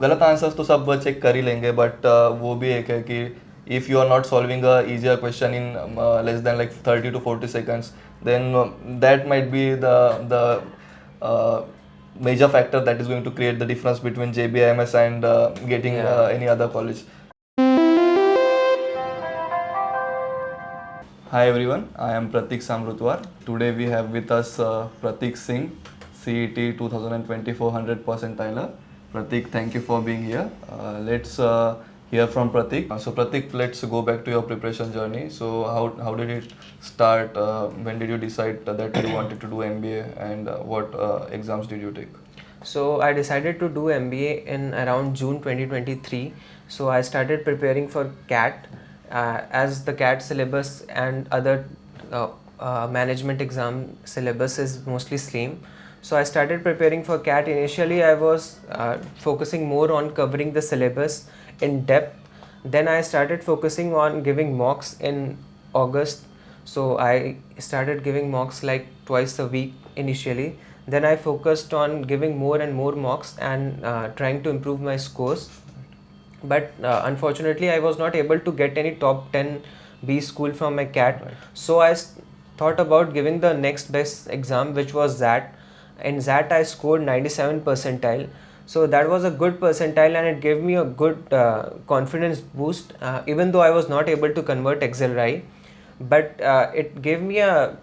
गलत आंसर्स तो सब चेक कर ही लेंगे, बट वो भी एक है कि if you are not solving a easier question in less than like 30 to 40 seconds, then that might be the uh, major factor that is going to create the difference between JBIMS and getting Yeah. any other college. Hi everyone, I am Pratik Samrutwar. Today we have with us Pratik Singh, CET 2024 100 percentiler. Pratik, thank you for being here. Let's hear from Pratik. So Pratik, let's go back to your preparation journey. So how did it start? When did you decide that you wanted to do MBA, and what exams did you take? So I decided to do MBA in around June 2023. So I started preparing for CAT, as the CAT syllabus and other management exam syllabus is mostly same. So I started preparing for CAT. Initially, I was focusing more on covering the syllabus in depth. Then I started focusing on giving mocks in August. So I started giving mocks like twice a week initially. Then I focused on giving more and more mocks and trying to improve my scores. But unfortunately, I was not able to get any top 10 B school from my CAT. Right. So I thought about giving the next best exam, which was ZAT. In ZAT, I scored 97 percentile. So that was a good percentile, and it gave me a good confidence boost, even though I was not able to convert XLRI. But it gave me a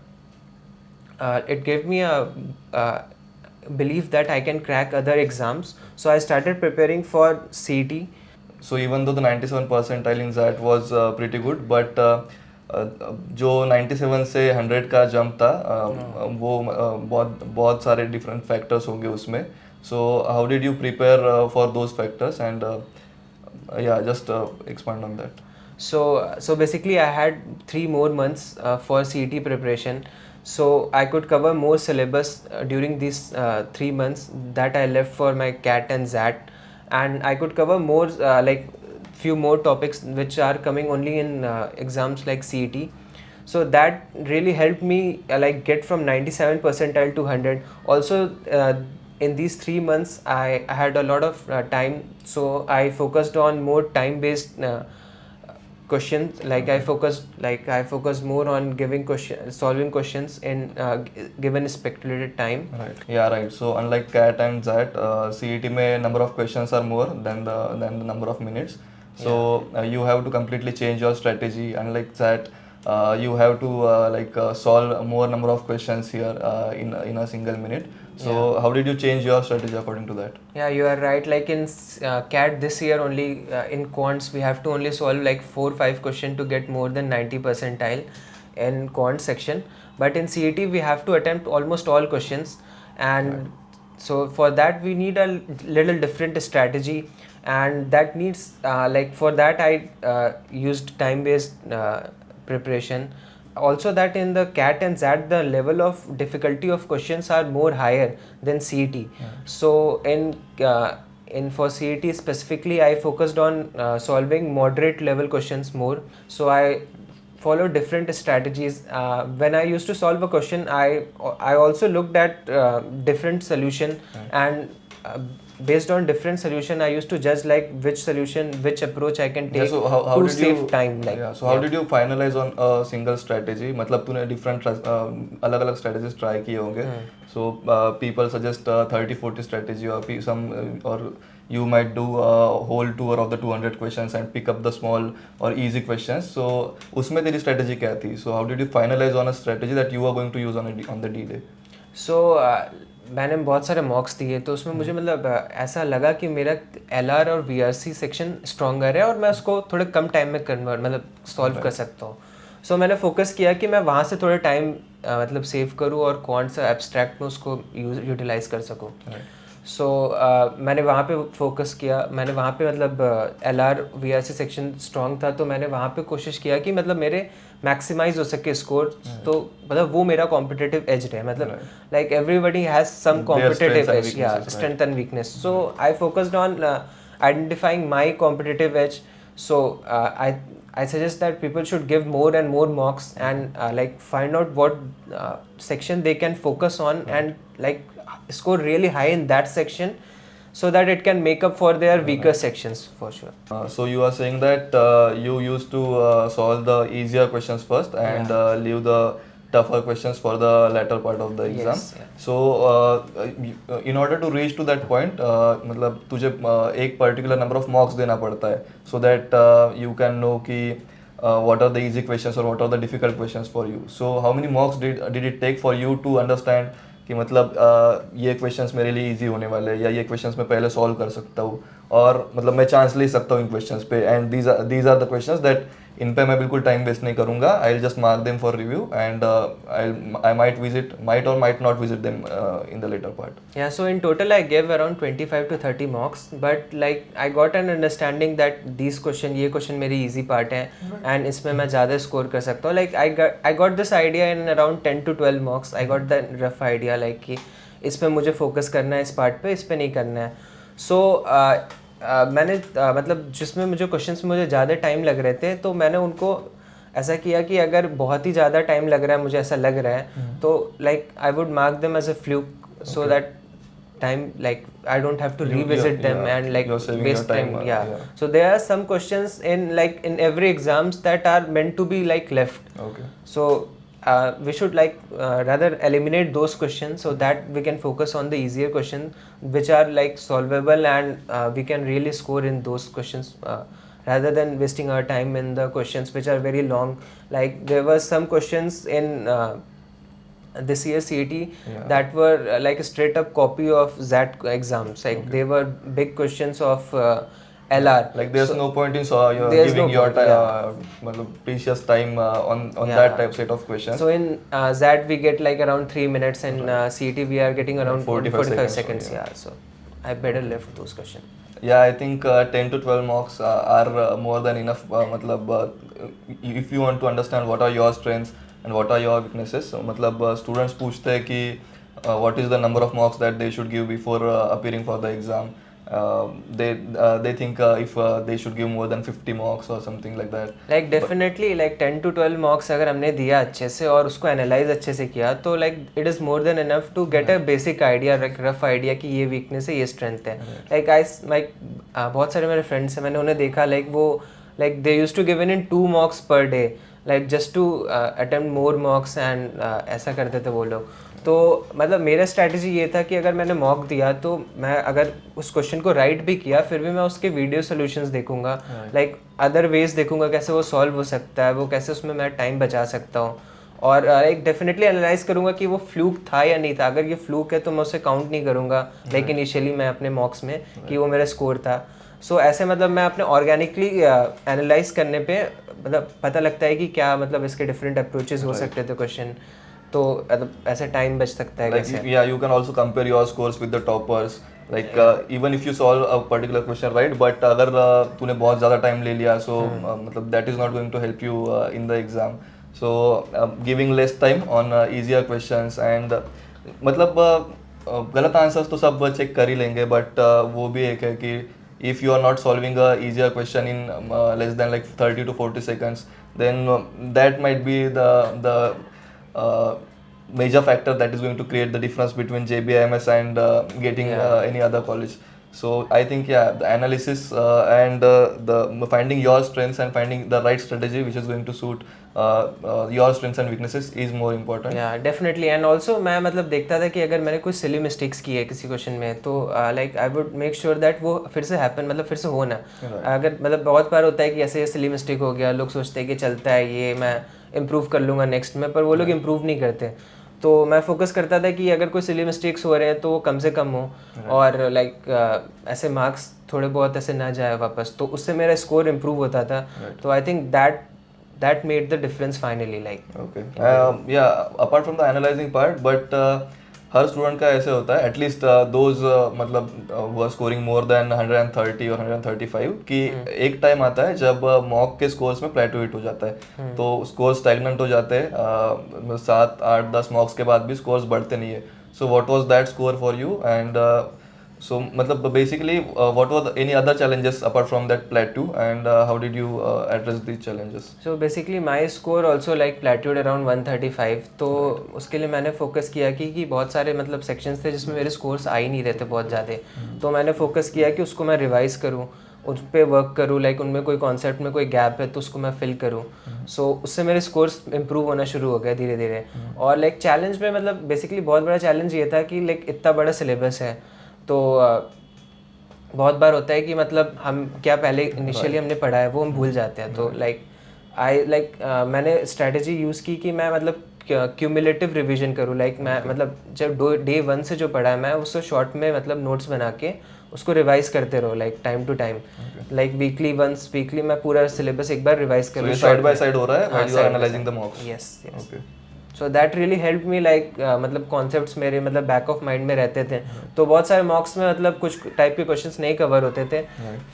belief that I can crack other exams. So I started preparing for CET. So even though the 97 percentile in that was pretty good, but जो 97 से 100 का jump था, वो बहुत बहुत सारे different factors होंगे उसमें. So how did you prepare for those factors, and yeah, just expand on that. So basically, I had 3 more months for CET preparation. So I could cover more syllabus during these 3 months that I left for my CAT and ZAT, and I could cover more like few more topics which are coming only in exams like CET. So that really helped me like get from 97 percentile to 100. Also, in these 3 months, I had a lot of time, so I focused on more time based questions. I focused more on solving questions in given speculated time. Right. Yeah, right. So unlike CAT and ZAT, CET में number of questions are more than the number of minutes. So you have to completely change your strategy. Unlike ZAT, you have to solve more number of questions here in a single minute. So how did you change your strategy according to that? Yeah, you are right. Like in CAT this year only, in quants we have to only solve like 4-5 questions to get more than 90 percentile in quant section. But in CET we have to attempt almost all questions, and so for that we need a little different strategy, and that needs like for that I used time based preparation. Also, that in the CAT and ZAT the level of difficulty of questions are more higher than CET. So in for CET specifically, I focused on solving moderate level questions more. So I follow different strategies. When I used to solve a question, I also looked at different solution, and based on different solution, I used to judge like which approach I can take how to did save you time. Like how did you finalize on a single strategy? मतलब तूने different अलग अलग strategies try किए होंगे. So people suggest 30-40 strategy, or some or you might do a whole tour of the 200 questions and pick up the small or easy questions. So उसमें तेरी strategy क्या थी? So how did you finalize on a strategy that you are going to use on the D day? सो मैंने बहुत सारे मॉक्स दिए, तो उसमें मुझे मतलब ऐसा लगा कि मेरा LR और VRC सेक्शन स्ट्रॉन्गर है और मैं उसको थोड़े कम टाइम में कन्वर्ट मतलब सॉल्व कर सकता हूँ. सो मैंने फोकस किया कि मैं वहाँ से थोड़ा टाइम मतलब सेव करूँ और कौन सा एब्स्ट्रैक्ट में उसको यूटिलाइज कर सकूँ. सो मैंने वहाँ पे फोकस किया. मैंने वहाँ पे मतलब LR VRC सेक्शन स्ट्रॉन्ग था, तो मैंने वहाँ पे कोशिश किया कि मतलब मेरे मैक्सिमाइज हो सके स्कोर. तो मतलब वो मेरा कॉम्पिटिटिव एज है. मतलब like everybody has some competitive edge, yeah, strength and weakness. So I focused on identifying my competitive edge. So I suggest that people should give more and more mocks, and like find out what section they can focus on, and like score really high in that section. so that it can make up for their weaker sections for sure. So you are saying that you used to solve the easier questions first and leave the tougher questions for the latter part of the exam. Yes, yeah. So in order to reach to that point, मतलब तुझे एक particular number of marks देना पड़ता है, so that you can know कि what are the easy questions or what are the difficult questions for you. So how many marks did it take for you to understand कि मतलब ये questions मेरे लिए easy होने वाले हैं या ये क्वेश्चंस मैं पहले सॉल्व कर सकता हूँ और मतलब मैं चांस ले सकता हूँ इन क्वेश्चंस पे and these are the questions that इन पे मैं बिल्कुल टाइम वेस्ट नहीं करूँगा. I will just mark them for review and I might और might not visit them in the latter part. Yeah, so in total I gave around 25 to 30 marks, but like I got an understanding that these question, ये question मेरी easy part है and इसमें मैं ज़्यादा score कर सकता हूँ. Like I got this idea in around 10 to 12 marks. I got the rough idea like कि इस पे मुझे focus करना है इस part पे, इस पे नहीं करना है. So मैंने मतलब जिसमें मुझे questions में मुझे ज़्यादा time लग रहे थे तो मैंने उनको ऐसा किया कि अगर बहुत ही ज़्यादा टाइम लग रहा है, मुझे ऐसा लग रहा है तो like I would mark them as a fluke so that time, like I don't have to revisit them and like waste time. So there are some questions in like in every exams that are meant to be like left. So we should like rather eliminate those questions so that we can focus on the easier questions which are like solvable and we can really score in those questions rather than wasting our time in the questions which are very long. Like there were some questions in this year CET that were like a straight up copy of that exams. Like they were big questions of LR. Like there's no point in giving your precious time on that type set of questions. So in that we get like around 3 minutes and CET we are getting around 45 seconds. So I better left those questions. Yeah, I think 10 to 12 marks are more than enough. If you want to understand what are your strengths and what are your weaknesses, so मतलब students पूछते हैं कि what is the number of marks that they should give before appearing for the exam. They think if they should give more than 50 marks or something like that. Like definitely like 10 to 12 marks अगर हमने दिया अच्छे से और उसको analyze अच्छे से किया तो like it is more than enough to get a basic idea, like rough idea कि ये weakness है, ये strength है. Like बहुत सारे मेरे friends हैं, मैंने उन्हें देखा like वो like they used to give in 2 marks per day. like just to attempt more marks and ऐसा करते थे वो लोग. तो मतलब मेरा स्ट्रैटेजी ये था कि अगर मैंने मॉक दिया तो मैं अगर उस क्वेश्चन को राइट भी किया फिर भी मैं उसके वीडियो सॉल्यूशंस देखूंगा, लाइक अदर वेज देखूंगा कैसे वो सॉल्व हो सकता है, वो कैसे उसमें मैं टाइम बचा सकता हूँ और लाइक डेफिनेटली एनालाइज करूँगा कि वो फ्लूक था या नहीं था. अगर ये फ्लूक है तो मैं उसे काउंट नहीं करूँगा लाइक इनिशियली मैं अपने मॉक्स में कि वो मेरा स्कोर था. सो ऐसे मतलब मैं अपने ऑर्गेनिकली एनालाइज करने पे मतलब पता लगता है कि क्या मतलब इसके डिफरेंट अप्रोचेस हो सकते थे क्वेश्चन, तो ऐसे टाइम बच सकता है. Like yeah, you can also compare your scores with the toppers. Like even if you solve a particular question right, but अगर तूने बहुत ज़्यादा टाइम ले लिया so मतलब that is not going to help you in the exam. So giving less time on easier questions and मतलब गलत answers तो सब चेक कर ही लेंगे, बट वो भी एक है कि if you are not solving a easier question in less than like 30 to 40 seconds, then that might be the major factor that is going to create the difference between JBIMS and getting any other college. So I think the analysis and the finding your strengths and finding the right strategy which is going to suit your strengths and weaknesses is more important. Yeah, definitely. And also मैं मतलब देखता था कि अगर मैंने कोई silly mistakes की है किसी क्वेश्चन में तो like I would make sure that वो फिर से हैपन मतलब फिर से हो ना. अगर मतलब बहुत बार होता है कि ऐसे सिली मिस्टेक हो गया, लोग सोचते हैं कि चलता है ये मैं इम्प्रूव कर लूँगा नेक्स्ट में, पर वो लोग इम्प्रूव नहीं करते. तो मैं फोकस करता था कि अगर कोई सिली मिस्टेक्स हो रहे हैं तो वो कम से कम हो और लाइक ऐसे मार्क्स थोड़े बहुत ऐसे ना जाए वापस, तो उससे मेरा स्कोर इम्प्रूव होता था. तो I think that made the difference finally. Like okay, apart from the analyzing part, but her student का ऐसे होता है एटलीस्ट दोज मतलब वो स्कोरिंग मोर देन 130 और 135 कि एक टाइम आता है जब मॉक के स्कोर्स में प्लेटो हिट हो जाता है, तो स्कोर स्टैग्नेंट हो जाते हैं. 7 8 10 मॉक्स के बाद भी स्कोर्स बढ़ते नहीं है. So what was that score for you and So, matlab, basically, what were any other challenges apart from that plateau, and how did you address these challenges? So basically my score also like plateaued around 135. तो उसके लिए मैंने focus किया कि बहुत सारे मतलब sections थे जिसमें मेरे स्कोर्स आ ही नहीं रहे थे बहुत ज़्यादा. तो मैंने फोकस किया कि उसको मैं रिवाइज़ करूँ, उस पर वर्क करूँ, लाइक उनमें कोई कॉन्सेप्ट में कोई गैप है तो उसको मैं फिल करूँ. सो उससे मेरे स्कोर्स इंप्रूव होना शुरू हो गया धीरे धीरे. और लाइक चैलेंज में मतलब बेसिकली बहुत बड़ा चैलेंज ये था कि लाइक इतना बड़ा सिलेबस है. तो बहुत बार होता है कि मतलब हम क्या पहले इनिशियली हमने पढ़ा है वो हम भूल जाते हैं. तो लाइक मैंने स्ट्रैटेजी यूज़ की कि मैं मतलब क्यूमुलेटिव रिवीजन करूँ. लाइक मैं मतलब जब डे 1 से जो पढ़ा है मैं उसको शॉर्ट में मतलब नोट्स बना के उसको रिवाइज करते रहो like time to time. Like weekly मैं पूरा सिलेबस एक बार रिवाइज कर लूँ. साइड बाय साइड हो रहा है while you are analyzing the mocks. Yes. Okay. So that really help me like मतलब कॉन्सेप्ट्स मेरे मतलब बैक ऑफ माइंड में रहते थे. तो बहुत सारे मॉक्स में मतलब कुछ टाइप के क्वेश्चंस नहीं कवर होते थे.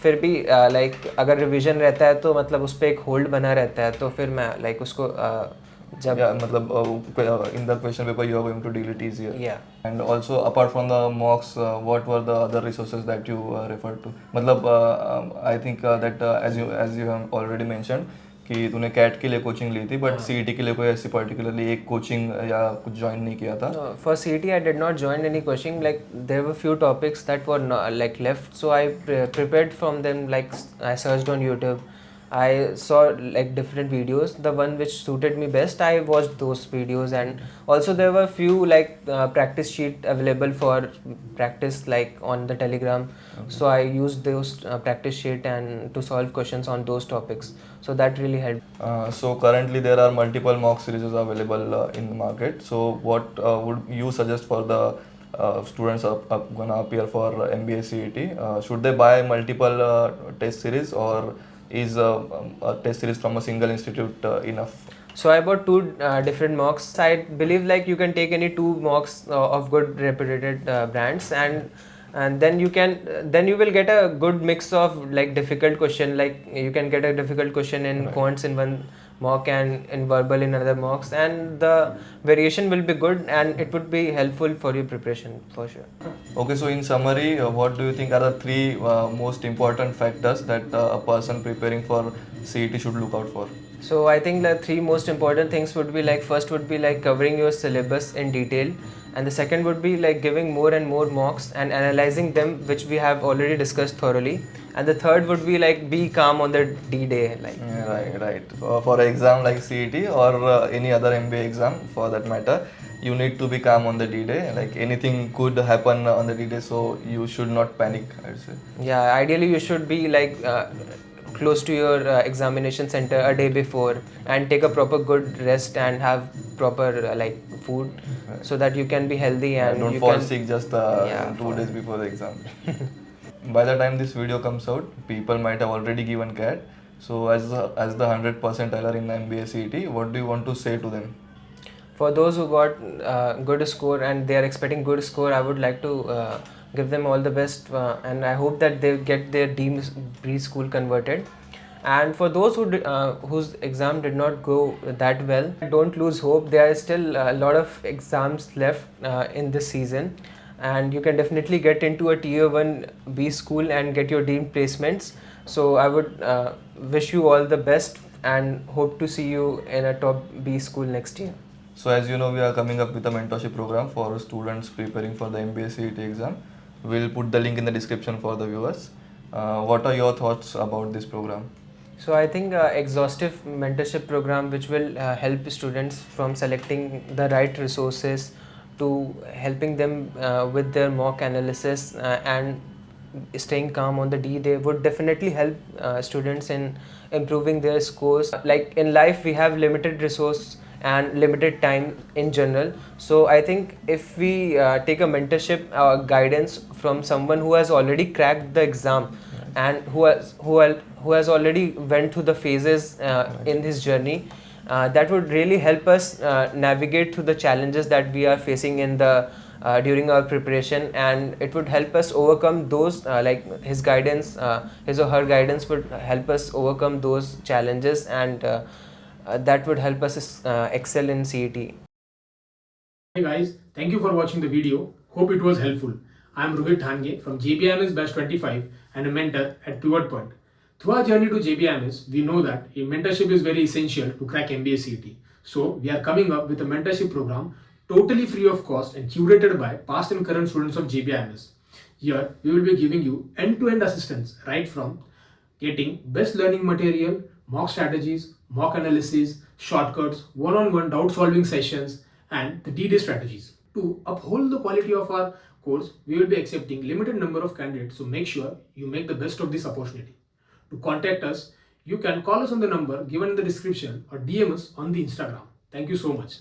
फिर भी लाइक अगर रिवीजन रहता है तो मतलब उस पर एक होल्ड बना रहता है. तो फिर मैं लाइक उसको जब मतलब in the question paper you are going to deal it easier. Yeah. And also apart from the mocks, what were the other resources that you referred to? मतलब I think that as you have already mentioned कि तूने cat के लिए coaching ली थी, but CET के लिए कोई ऐसी पर्टिकुलरली एक कोचिंग या कुछ ज्वाइन नहीं किया था? For CET, I did not join any coaching. Like there were few topics that were not, like left, so I prepared from them. Like I searched on YouTube, I saw like different videos. The one which suited me best, I watched those videos, and also there were few like practice sheet available for practice like on the Telegram. So I used those practice sheet and to solve questions on those topics. So that really helped. So currently there are multiple mock series available in the market. So what would you suggest for the students gonna appear for MBA CET? Should they buy multiple test series, or is a test series from a single institute enough? So I bought two different mocks. I believe like you can take any two mocks of good reputed brands, and then you can then you will get a good mix of like difficult question. Like you can get a difficult question in quants in one mock and in verbal in another mocks, and the variation will be good and it would be helpful for your preparation for sure. Okay, so in summary, what do you think are the three most important factors that a person preparing for CET should look out for? So I think the three most important things would be like first would be like covering your syllabus in detail, and the second would be like giving more and more mocks and analyzing them, which we have already discussed thoroughly, and the third would be like be calm on the D-day. Like Right. For an exam like CET or any other MBA exam for that matter, you need to be calm on the D-day. Like anything could happen on the D-day, so you should not panic, I'd say. yeah, ideally you should be like close to your examination center a day before and take a proper good rest and have proper like food so that you can be healthy and Don't you fall can sick just Yeah, 2 days before the exam. By the time this video comes out, people might have already given CAT. So as the 100 percentiler in MBA CET, what do you want to say to them? for those who got good score and they are expecting good score, I would like to give them all the best and I hope that they get their deemed preschool converted. And for those whose exam did not go that well, don't lose hope. There are still a lot of exams left in this season, and you can definitely get into a tier 1 B school and get your deemed placements. So I would wish you all the best and hope to see you in a top B school next year. So as you know, we are coming up with a mentorship program for students preparing for the MBA CET exam. We'll put the link in the description for the viewers. What are your thoughts about this program? So I think exhaustive mentorship program which will help students from selecting the right resources to helping them with their mock analysis and staying calm on the D-day would definitely help students in improving their scores. Like in life we have limited resource and limited time in general, so I think if we take a mentorship guidance from someone who has already cracked the exam and who has already went through the phases in his journey, that would really help us navigate through the challenges that we are facing in the during our preparation, and it would help us overcome those like his guidance, his or her guidance would help us overcome those challenges, and that would help us excel in CET. Hey guys, thank you for watching the video. Hope it was helpful. I am Rohit Dhange from JBIMS Batch 25 and a mentor at Pivot Point. Through our journey to JBIMS, we know that a mentorship is very essential to crack MBA CET. So, we are coming up with a mentorship program totally free of cost and curated by past and current students of JBIMS. Here, we will be giving you end-to-end assistance right from getting best learning material, mock strategies, mock analysis, shortcuts, one-on-one doubt-solving sessions, and the D-Day strategies. To uphold the quality of our course, we will be accepting limited number of candidates, so make sure you make the best of this opportunity. To contact us, you can call us on the number given in the description or DM us on the Instagram. Thank you so much.